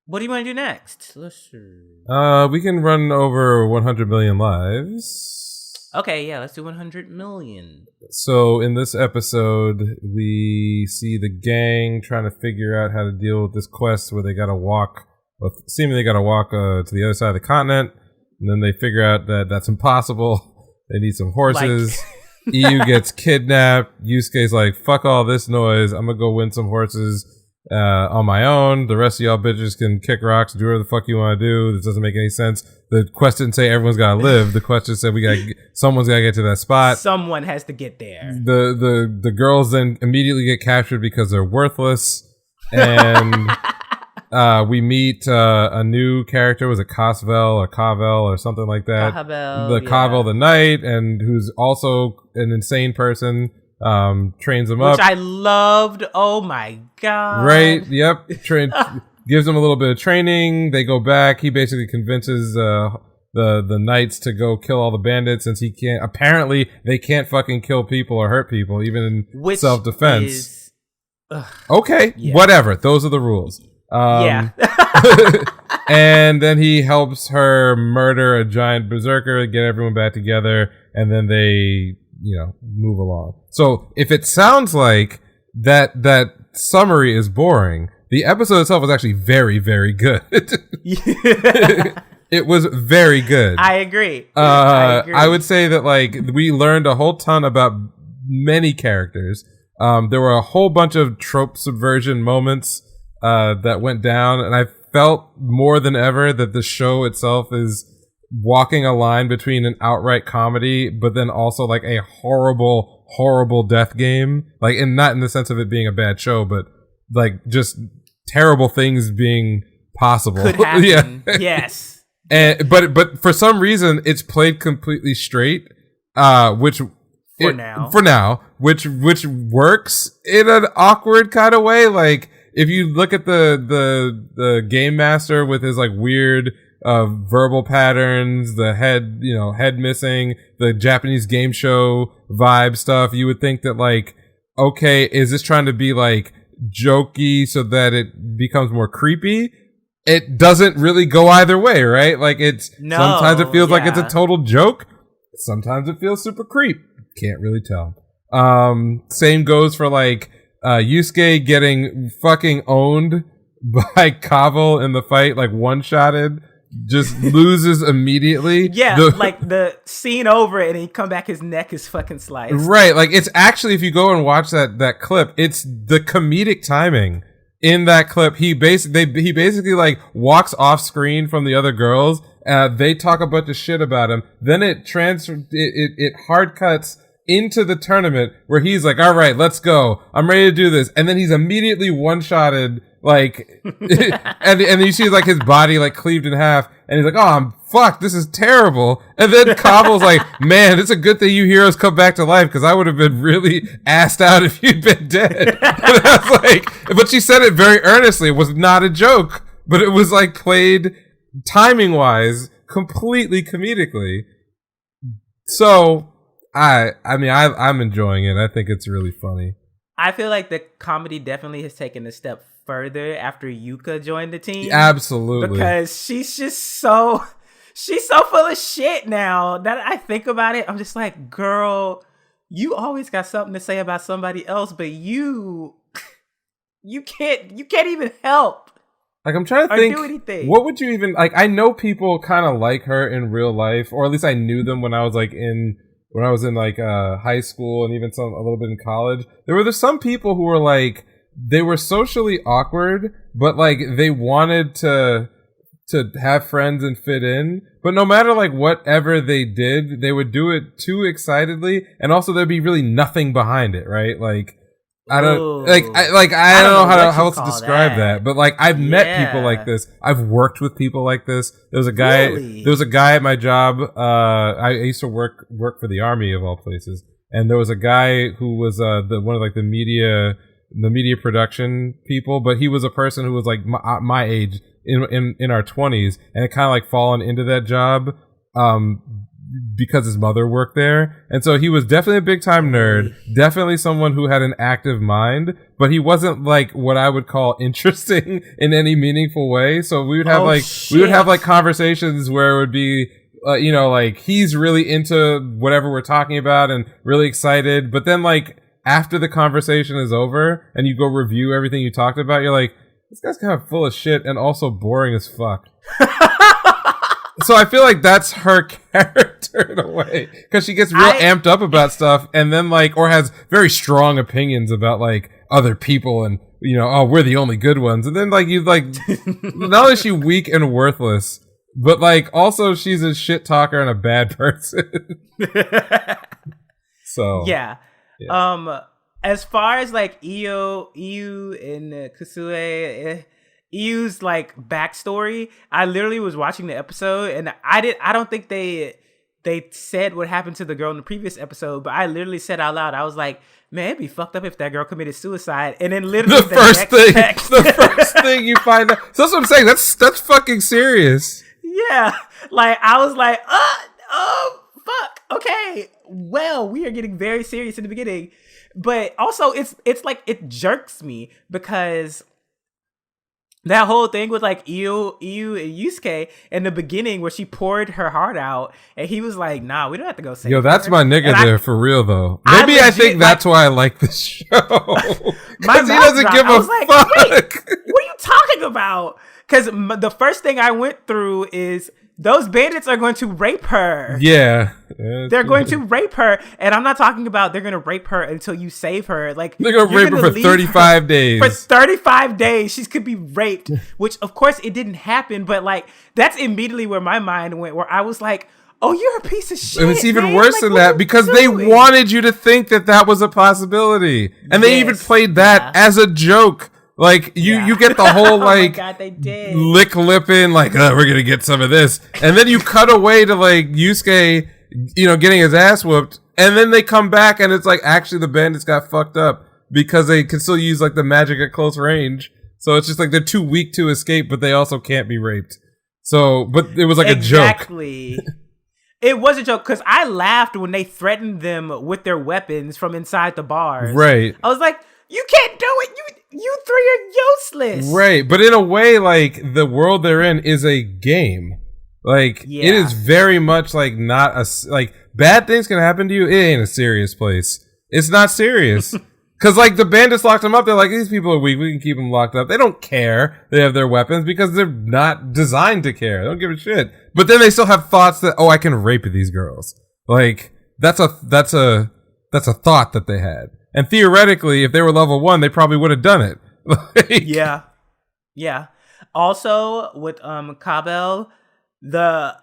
What do you want to do next? Let's see. We can run over 100 million lives. Okay, yeah, let's do 100 million. So in this episode, we see the gang trying to figure out how to deal with this quest where they got to walk, seemingly got to walk to the other side of the continent, and then they figure out that that's impossible. They need some horses. EU gets kidnapped. Yusuke's like, fuck all this noise. I'm gonna go win some horses on my own. The rest of y'all bitches can kick rocks, do whatever the fuck you want to do. This doesn't make any sense. The quest didn't say everyone's gotta live. The quest just said someone's gotta get to that spot. Someone has to get there. The girls then immediately get captured because they're worthless. And we meet a new character. Was it Cosvel or Kavel or something like that? Kavel the Knight, and who's also an insane person. Trains him up, which I loved. Oh my god! Right? Yep. Gives them a little bit of training. They go back. He basically convinces the knights to go kill all the bandits, since he can't. Apparently, they can't fucking kill people or hurt people, even in self-defense. Okay, yeah. Whatever. Those are the rules. Yeah. And then he helps her murder a giant berserker, get everyone back together, and then they, move along. So if it sounds like that summary is boring, the episode itself was actually very, very good. It was very good. I agree. I would say that we learned a whole ton about many characters. There were a whole bunch of trope subversion moments that went down, and I felt more than ever that the show itself is walking a line between an outright comedy, but then also a horrible death game. And not in the sense of it being a bad show, but just terrible things being possible. Could happen. Yeah. Yes. But for some reason it's played completely straight, which for now, which works in an awkward kind of way. If you look at the game master with his weird verbal patterns, the head missing, the Japanese game show vibe stuff, you would think that okay, is this trying to be jokey so that it becomes more creepy? It doesn't really go either way, right? Sometimes it feels like it's a total joke. Sometimes it feels super creep. Can't really tell. Same goes for Yusuke getting fucking owned by Kavel in the fight, one-shotted, just loses immediately. Yeah, the scene over and he come back, his neck is fucking sliced. Right, it's actually, if you go and watch that clip, it's the comedic timing in that clip. He basically walks off screen from the other girls. They talk a bunch of shit about him. Then it hard cuts into the tournament where he's like, all right, let's go. I'm ready to do this. And then he's immediately one-shotted, and you see his body cleaved in half, and he's like, oh, I'm fucked, this is terrible. And then Kavel's like, man, it's a good thing you heroes come back to life, because I would have been really assed out if you'd been dead. And I was but she said it very earnestly. It was not a joke, but it was played timing-wise completely comedically. So I'm enjoying it. I think it's really funny. I feel like the comedy definitely has taken a step further after Yuka joined the team. Absolutely. Because she's so full of shit now that I think about it. I'm just like, girl, you always got something to say about somebody else, but you can't even help. I'm trying to think, do anything. What would you even, I know people kind of like her in real life, or at least I knew them when I was in high school and even a little bit in college. There were some people who were they were socially awkward, but they wanted to have friends and fit in. But no matter whatever they did, they would do it too excitedly, and also there'd be really nothing behind it, right? I don't I don't know how else to describe that, but I've met people like this. I've worked with people like this. There was a guy at my job. I used to work for the Army of all places, and there was a guy who was one of the media production people, but he was a person who was my age in our 20s, and it kind of fallen into that job because his mother worked there. And so he was definitely a big time nerd, definitely someone who had an active mind, but he wasn't like what I would call interesting in any meaningful way. So we would have we would have like conversations where it would be, you know, like he's really into whatever we're talking about and really excited. But then like after the conversation is over and you go review everything you talked about, you're like, this guy's kind of full of shit and also boring as fuck. So I feel like that's her character in a way, because she gets real amped up about stuff and then like, or has very strong opinions about like other people and, you know, oh, we're the only good ones. And then like you like, not only is she weak and worthless, but like also she's a shit talker and a bad person. So yeah. As far as like Iyo and Kusue, Iyu's like backstory, I literally was watching the episode and I don't think they said what happened to the girl in the previous episode, but I literally said out loud, I was like, man, it'd be fucked up if that girl committed suicide. And then literally the first thing you find out. So that's what I'm saying. That's fucking serious. Yeah. Like I was like, oh fuck. Okay. Well, we are getting very serious in the beginning. But also it's like it jerks me because that whole thing with like Iyo and Yusuke in the beginning where she poured her heart out and he was like, nah, we don't have to go save her. That's my nigga and there for real though. Maybe I think that's why I like this show. Because he doesn't give a fuck. Wait, what are you talking about? Because the first thing I went through is those bandits are going to rape her. Yeah. They're going to rape her. And I'm not talking about they're going to rape her until you save her. Like they're going to rape her for 35 days. For 35 days, she could be raped, which of course it didn't happen. But like, that's immediately where my mind went, where I was like, oh, you're a piece of shit. And it's even man. worse like, than that because they wanted you to think that was a possibility. And they even played that as a joke. Like you get the whole like oh my God, they did. lick lipping like we're gonna get some of this, and then you cut away to like Yusuke, you know, getting his ass whooped, and then they come back and it's like actually the bandits got fucked up because they can still use like the magic at close range. So it's just like they're too weak to escape, but they also can't be raped. So, but it was like a joke. Exactly. It was a joke because I laughed when they threatened them with their weapons from inside the bars. Right. I was like, you can't do it. You three are useless. Right. But in a way, like, the world they're in is a game. Like, it is very much, like, not a... Like, bad things can happen to you. It ain't a serious place. It's not serious. Because, like, the bandits locked them up. They're like, these people are weak. We can keep them locked up. They don't care they have their weapons because they're not designed to care. They don't give a shit. But then they still have thoughts that, oh, I can rape these girls. Like, that's a thought that they had. And theoretically, if they were level 1, they probably would have done it. Like, yeah. Also, with Kabel, the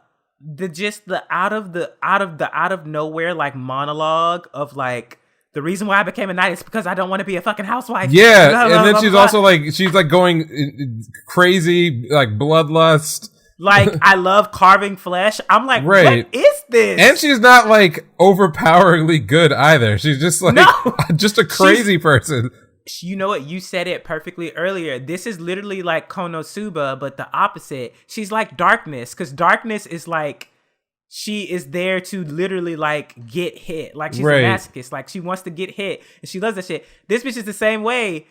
out of nowhere like monologue of like the reason why I became a knight is because I don't want to be a fucking housewife. Yeah, blah, blah, and then blah, she's blah, also like she's like going crazy like bloodlust. Like, I love carving flesh. I'm like, right. What is this? And she's not, like, overpoweringly good either. She's just, like, just a crazy person. You know what? You said it perfectly earlier. This is literally like Konosuba, but the opposite. She's like darkness, because darkness is, like, she is there to literally, like, get hit. Like, she's a masochist. Like, she wants to get hit, and she loves that shit. This bitch is the same way.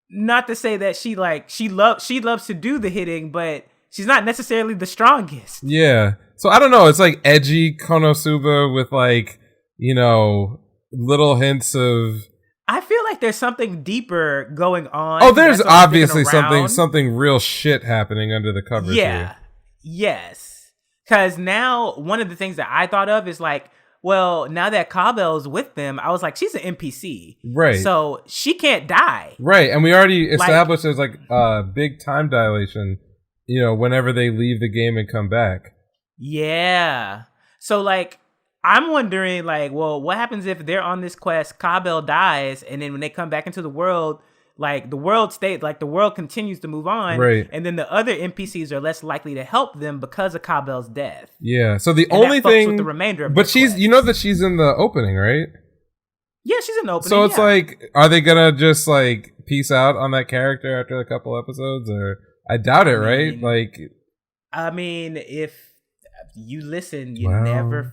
Not to say that she loves to do the hitting, but... she's not necessarily the strongest. Yeah. So I don't know. It's like edgy Konosuba with like, you know, little hints of... I feel like there's something deeper going on. Oh, there's obviously something real shit happening under the covers here. Yes. Because now one of the things that I thought of is like, well, now that Kabel's with them, I was like, she's an NPC. Right. So she can't die. Right. And we already established there's like a big time dilation. You know, whenever they leave the game and come back. Yeah. So, like, I'm wondering, like, well, what happens if they're on this quest, Kabel dies, and then when they come back into the world, like, the world continues to move on. Right. And then the other NPCs are less likely to help them because of Kabel's death. Yeah. So the only thing... with the remainder of but she's... You know that she's in the opening, right? Yeah, she's in the opening. So it's like, are they gonna just, like, peace out on that character after a couple episodes, or... I doubt it, right? Like, I mean, if you listen, you never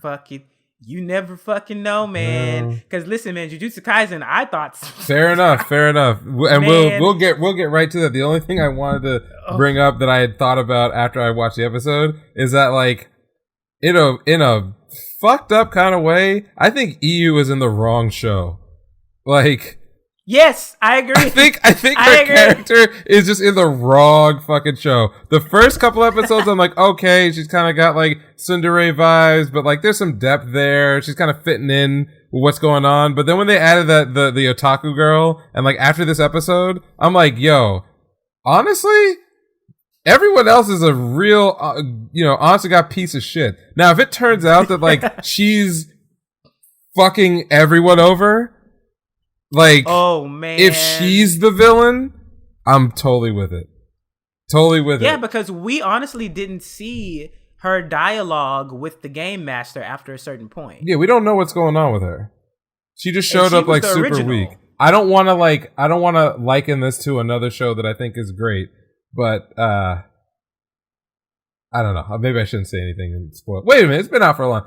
fucking know, man. Because listen, man, Jujutsu Kaisen, I thought fair enough, and we'll get right to that. The only thing I wanted to bring up that I had thought about after I watched the episode is that, like, in a fucked up kind of way, I think EU is in the wrong show. Like, yes, I agree. I think her character is just in the wrong fucking show. The first couple episodes, I'm like, okay, she's kind of got like tsundere vibes, but like there's some depth there. She's kind of fitting in with what's going on. But then when they added the otaku girl, and like after this episode, I'm like, yo, honestly, everyone else is a real, honest to God piece of shit. Now, if it turns out that like she's fucking everyone over, like, oh man, if she's the villain, I'm totally with it. Yeah, because we honestly didn't see her dialogue with the game master after a certain point. Yeah, we don't know what's going on with her. She just showed up like super weak. I don't want to liken this to another show that I think is great, but I don't know. Maybe I shouldn't say anything and spoil. Wait a minute, it's been out for a long.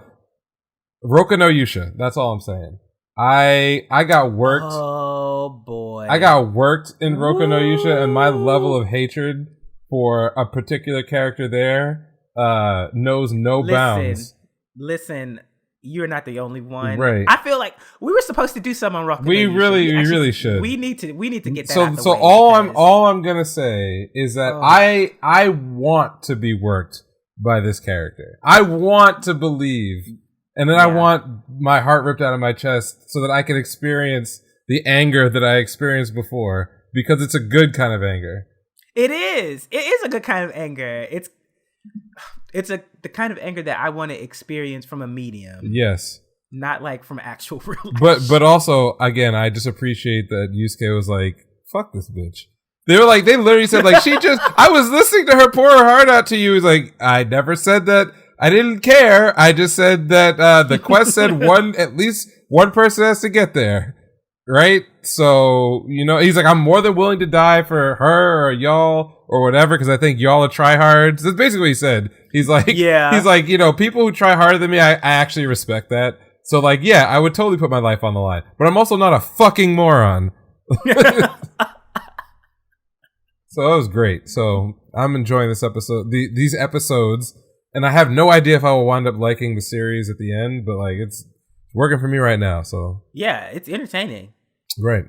Roku no Yusha. That's all I'm saying. I got worked. Oh boy. I got worked in Roku no Yusha, and my level of hatred for a particular character there knows no bounds. Listen, you're not the only one. Right. I feel like we were supposed to do something on Roku no Yusha. We really should. We need to get that out the way. So all I'm gonna say is that I want to be worked by this character. I want to believe. And then I want my heart ripped out of my chest so that I can experience the anger that I experienced before, because it's a good kind of anger. It is. It is a good kind of anger. It's the kind of anger that I want to experience from a medium. Yes. Not like from actual real life. But also, again, I just appreciate that Yusuke was like, fuck this bitch. They literally said, like, I was listening to her pour her heart out to you. He's like, I never said that. I didn't care. I just said that the quest said at least one person has to get there, right? So, he's like, I'm more than willing to die for her or y'all or whatever, because I think y'all are tryhards. That's basically what he said. He's like, people who try harder than me, I actually respect that. So, like, yeah, I would totally put my life on the line, but I'm also not a fucking moron. So that was great. So I'm enjoying this episode, these episodes. And I have no idea if I will wind up liking the series at the end, but like it's working for me right now. So yeah, it's entertaining. Right.